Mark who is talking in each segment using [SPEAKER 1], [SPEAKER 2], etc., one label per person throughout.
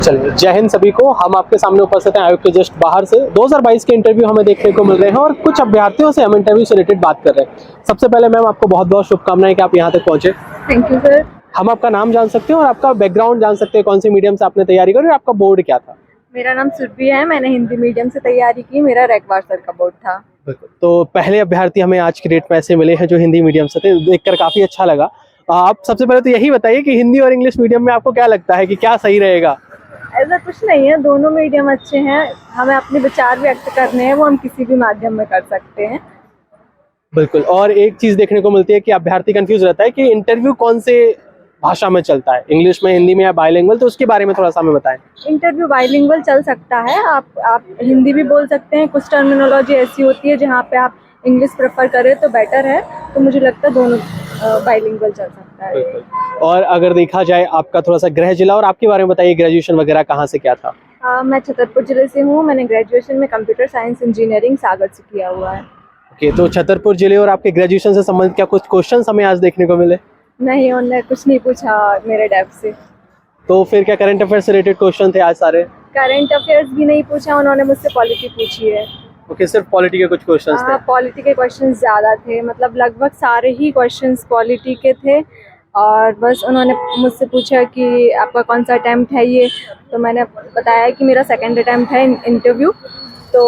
[SPEAKER 1] चलिए, जय हिंद सभी को। हम आपके सामने उपस्थित हैं आयोग के जस्ट बाहर से। 2022 के इंटरव्यू हमें देखने को मिल रहे हैं और कुछ अभ्यर्थियों से हम इंटरव्यू से रिलेटेड बात कर रहे हैं। सबसे पहले मैम आपको बहुत बहुत शुभकामनाएं कि आप यहाँ तक पहुंचे।
[SPEAKER 2] Thank you sir.
[SPEAKER 1] हम आपका नाम जान सकते हैं और आपका बैकग्राउंड जान सकते हैं, कौन से मीडियम से आपने तैयारी करी और आपका बोर्ड क्या था?
[SPEAKER 2] मेरा नाम सुरभि है, मैंने हिंदी मीडियम से तैयारी की, मेरा रैकवार सर का बोर्ड था।
[SPEAKER 1] तो पहले अभ्यर्थी हमें आज की डेट में ऐसे मिले हैं जो हिंदी मीडियम से थे, देखकर काफी अच्छा लगा। आप सबसे पहले तो यही बताइए कि हिंदी और इंग्लिश मीडियम में आपको क्या लगता है कि क्या सही रहेगा?
[SPEAKER 2] ऐसा कुछ नहीं है, दोनों मीडियम अच्छे हैं। हमें अपने विचार व्यक्त करने हैं, वो हम किसी भी माध्यम में कर सकते हैं।
[SPEAKER 1] बिल्कुल। और एक चीज देखने को मिलती है कि अभ्यर्थी कंफ्यूज रहता है कि इंटरव्यू कौन से भाषा में चलता है, इंग्लिश में, हिंदी में या बाइलिंगुअल, तो उसके बारे में थोड़ा सा हमें बताएं।
[SPEAKER 2] इंटरव्यू बाइलिंगुअल चल सकता है, आप हिंदी भी बोल सकते हैं। कुछ टर्मिनोलॉजी ऐसी होती है जहाँ पे आप इंग्लिश प्रेफर करें तो बेटर है, तो मुझे लगता है दोनों बाइलिंगुअल चल सकता है।
[SPEAKER 1] और अगर देखा जाए आपका थोड़ा सा गृह जिला और आपके बारे में बताइए, ग्रेजुएशन वगैरह कहाँ से क्या था?
[SPEAKER 2] मैं छतरपुर जिले से हूँ। मैंने ग्रेजुएशन में कंप्यूटर साइंस इंजीनियरिंग सागर से किया हुआ है।
[SPEAKER 1] ओके, तो छतरपुर जिले और आपके ग्रेजुएशन से संबंधित क्या कुछ क्वेश्चंस हमें आज देखने को मिले?
[SPEAKER 2] नहीं, उन्होंने कुछ नहीं पूछा मेरे डेप्थ से।
[SPEAKER 1] तो फिर क्या करंट अफेयर से रिलेटेड क्वेश्चन थे आज सारे?
[SPEAKER 2] करंट अफेयर्स भी नहीं पूछा उन्होंने, मुझसे पॉलिटी पूछी है।
[SPEAKER 1] ओके, सिर्फ पॉलिटी के कुछ क्वेश्चंस थे?
[SPEAKER 2] पॉलिटी के क्वेश्चंस ज़्यादा थे, मतलब लगभग सारे ही क्वेश्चंस पॉलिटी के थे। और बस उन्होंने मुझसे पूछा कि आपका कौन सा अटैम्प्ट है ये, तो मैंने बताया कि मेरा सेकंड अटैम्प्ट है इंटरव्यू। तो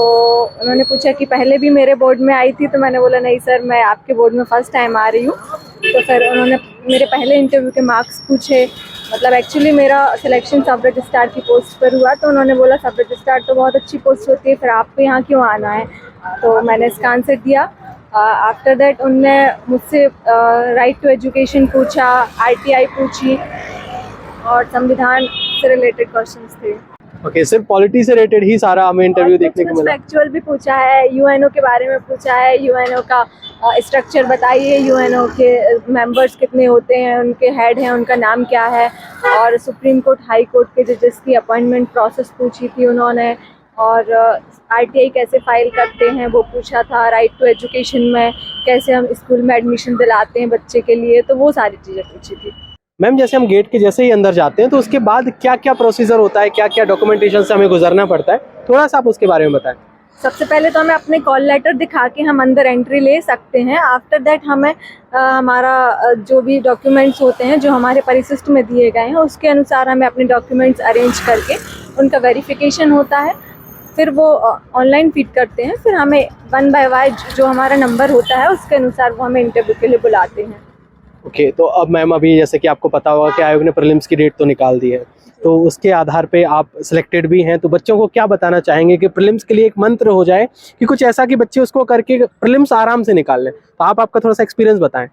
[SPEAKER 2] उन्होंने पूछा कि पहले भी मेरे बोर्ड में आई थी, तो मैंने बोला नहीं सर, मैं आपके बोर्ड में फ़र्स्ट टाइम आ रही हूँ। तो फिर उन्होंने मेरे पहले इंटरव्यू के मार्क्स पूछे। मतलब एक्चुअली मेरा सिलेक्शन सब रजिस्ट्रार की पोस्ट पर हुआ, तो उन्होंने बोला सब रजिस्ट्रार तो बहुत अच्छी पोस्ट होती है, फिर आपको यहाँ क्यों आना है? तो मैंने इसका आंसर दिया। आफ्टर दैट उनने मुझसे राइट टू एजुकेशन पूछा, आरटीआई पूछी और संविधान से रिलेटेड क्वेश्चंस थे।
[SPEAKER 1] ओके, सिर्फ पॉलिटी से रिलेटेड ही सारा हमें इंटरव्यू देखने को मिला।
[SPEAKER 2] फैक्चुअल भी पूछा है, यूएनओ के बारे में पूछा है। यूएनओ का स्ट्रक्चर बताइए, यूएनओ के मेंबर्स कितने होते हैं, उनके हेड हैं, उनका नाम क्या है। और सुप्रीम कोर्ट, हाई कोर्ट के जजेस की अपॉइंटमेंट प्रोसेस पूछी थी उन्होंने। और आरटीआई कैसे फाइल करते हैं वो पूछा था। राइट टू एजुकेशन में कैसे हम स्कूल में एडमिशन दिलाते हैं बच्चे के लिए, तो वो सारी चीज़ें पूछी थी।
[SPEAKER 1] मैम, जैसे हम गेट के जैसे ही अंदर जाते हैं तो उसके बाद क्या क्या प्रोसीजर होता है, क्या क्या डॉक्यूमेंटेशन से हमें गुजरना पड़ता है, थोड़ा सा आप उसके बारे में बताएं।
[SPEAKER 2] सबसे पहले तो हमें अपने कॉल लेटर दिखा के हम अंदर एंट्री ले सकते हैं। आफ्टर दैट हमें हमारा जो भी डॉक्यूमेंट्स होते हैं जो हमारे परिशिष्ट में दिए गए हैं, उसके अनुसार हमें अपने डॉक्यूमेंट्स अरेंज करके उनका वेरिफिकेशन होता है। फिर वो ऑनलाइन फीड करते हैं, फिर हमें 1 बाय 1 जो हमारा नंबर होता है उसके अनुसार वो हमें इंटरव्यू के लिए बुलाते हैं।
[SPEAKER 1] ओके, तो अब मैम अभी जैसे कि आपको पता होगा कि आयोग ने प्रीलिम्स की डेट तो निकाल दी है, तो उसके आधार पे आप सिलेक्टेड भी हैं, तो बच्चों को क्या बताना चाहेंगे कि प्रीलिम्स के लिए एक मंत्र हो जाए कि कुछ ऐसा कि बच्चे उसको करके प्रीलिम्स आराम से निकाल लें? तो आप आपका थोड़ा सा एक्सपीरियंस बताएं।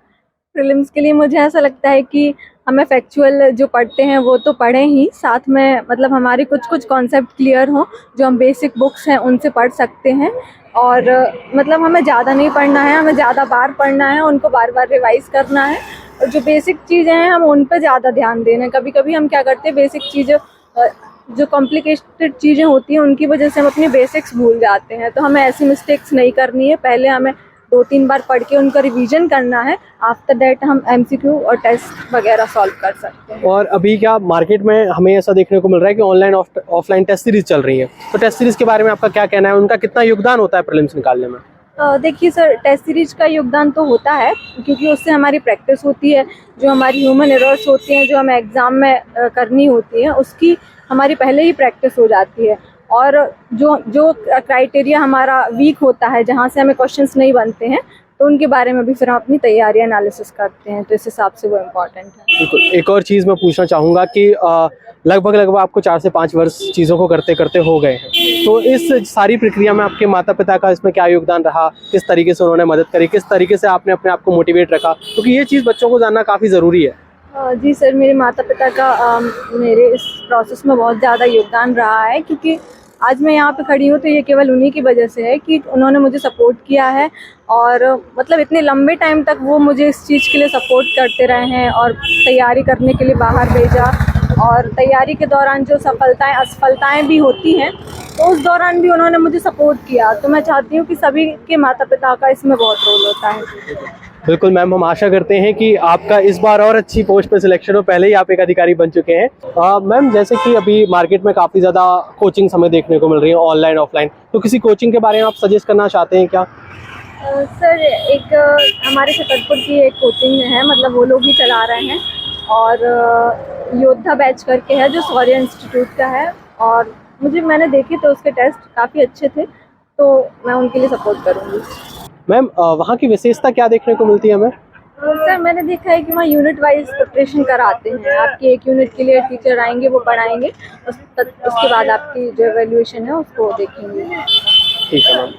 [SPEAKER 2] प्रीलिम्स के लिए मुझे ऐसा लगता है कि हमें फैक्चुअल जो पढ़ते हैं वो तो पढ़ें ही, साथ में मतलब हमारे कुछ कॉन्सेप्ट क्लियर हों, जो हम बेसिक बुक्स हैं उनसे पढ़ सकते हैं। और मतलब हमें ज़्यादा नहीं पढ़ना है, हमें ज़्यादा बार पढ़ना है, उनको बार बार रिवाइज करना है। और जो बेसिक चीज़ें हैं हम उन पर ज़्यादा ध्यान देना है। कभी कभी हम क्या करते हैं, बेसिक चीज़ें जो कॉम्प्लिकेटेड चीज़ें होती हैं उनकी वजह से हम अपनी बेसिक्स भूल जाते हैं, तो हमें ऐसी मिस्टेक्स नहीं करनी है। पहले हमें 2-3 बार पढ़ के उनका रिवीजन करना है। आफ्टर दैट हम एमसीक्यू और टेस्ट वगैरह सॉल्व कर सकते हैं।
[SPEAKER 1] और अभी क्या मार्केट में हमें ऐसा देखने को मिल रहा है कि ऑनलाइन ऑफलाइन टेस्ट सीरीज चल रही है, तो टेस्ट सीरीज के बारे में आपका क्या कहना है, उनका कितना योगदान होता है प्रीलिम्स निकालने में?
[SPEAKER 2] देखिए सर, टेस्ट सीरीज का योगदान तो होता है, क्योंकि उससे हमारी प्रैक्टिस होती है। जो हमारी ह्यूमन एरर्स होती हैं जो हमें एग्ज़ाम में करनी होती हैं, उसकी हमारी पहले ही प्रैक्टिस हो जाती है। और जो क्राइटेरिया हमारा वीक होता है, जहाँ से हमें क्वेश्चंस नहीं बनते हैं, तो उनके बारे में भी फिर हम अपनी तैयारी एनालिसिस करते हैं, तो इस हिसाब से वो इम्पॉर्टेंट है।
[SPEAKER 1] बिल्कुल। एक और चीज़ मैं पूछना चाहूँगा कि लगभग आपको 4 से 5 वर्ष चीज़ों को करते करते हो गए हैं, तो इस सारी प्रक्रिया में आपके माता पिता का इसमें क्या योगदान रहा, किस तरीके से उन्होंने मदद करी, किस तरीके से आपने अपने आप को मोटिवेट रखा, क्योंकि ये चीज़ बच्चों को जानना काफ़ी ज़रूरी है।
[SPEAKER 2] जी सर, मेरे माता पिता का मेरे इस प्रोसेस में बहुत ज़्यादा योगदान रहा है, क्योंकि आज मैं यहाँ पे खड़ी हूँ तो ये केवल उन्हीं की वजह से है कि उन्होंने मुझे सपोर्ट किया है। और मतलब इतने लंबे टाइम तक वो मुझे इस चीज़ के लिए सपोर्ट करते रहे हैं और तैयारी करने के लिए बाहर भेजा। और तैयारी के दौरान जो सफलताएं असफलताएं भी होती हैं, तो उस दौरान भी उन्होंने मुझे सपोर्ट किया। तो मैं चाहती हूँ कि सभी के माता पिता का इसमें बहुत रोल होता है।
[SPEAKER 1] बिल्कुल मैम, हम आशा करते हैं कि आपका इस बार और अच्छी पोस्ट पे सिलेक्शन हो। पहले ही आप एक अधिकारी बन चुके हैं। मैम, जैसे कि अभी मार्केट में काफ़ी ज़्यादा कोचिंग हमें देखने को मिल रही है, ऑनलाइन ऑफलाइन, तो किसी कोचिंग के बारे में आप सजेस्ट करना चाहते हैं क्या?
[SPEAKER 2] सर एक हमारे छतरपुर की एक कोचिंग है, मतलब वो लोग ही चला रहे हैं, और योद्धा बैच करके है जो शौर्य इंस्टीट्यूट का है, और मैंने देखे तो उसके टेस्ट काफ़ी अच्छे थे, तो मैं उनके लिए सपोर्ट करूँगी।
[SPEAKER 1] मैम, वहाँ की विशेषता क्या देखने को मिलती है हमें?
[SPEAKER 2] सर मैंने देखा है कि वहाँ यूनिट वाइज प्रिपरेशन कराते हैं। आपके एक यूनिट के लिए टीचर आएंगे, वो पढ़ाएंगे, उसके बाद आपकी जो एवेल्यूएशन है उसको देखेंगे।
[SPEAKER 1] ठीक है मैम।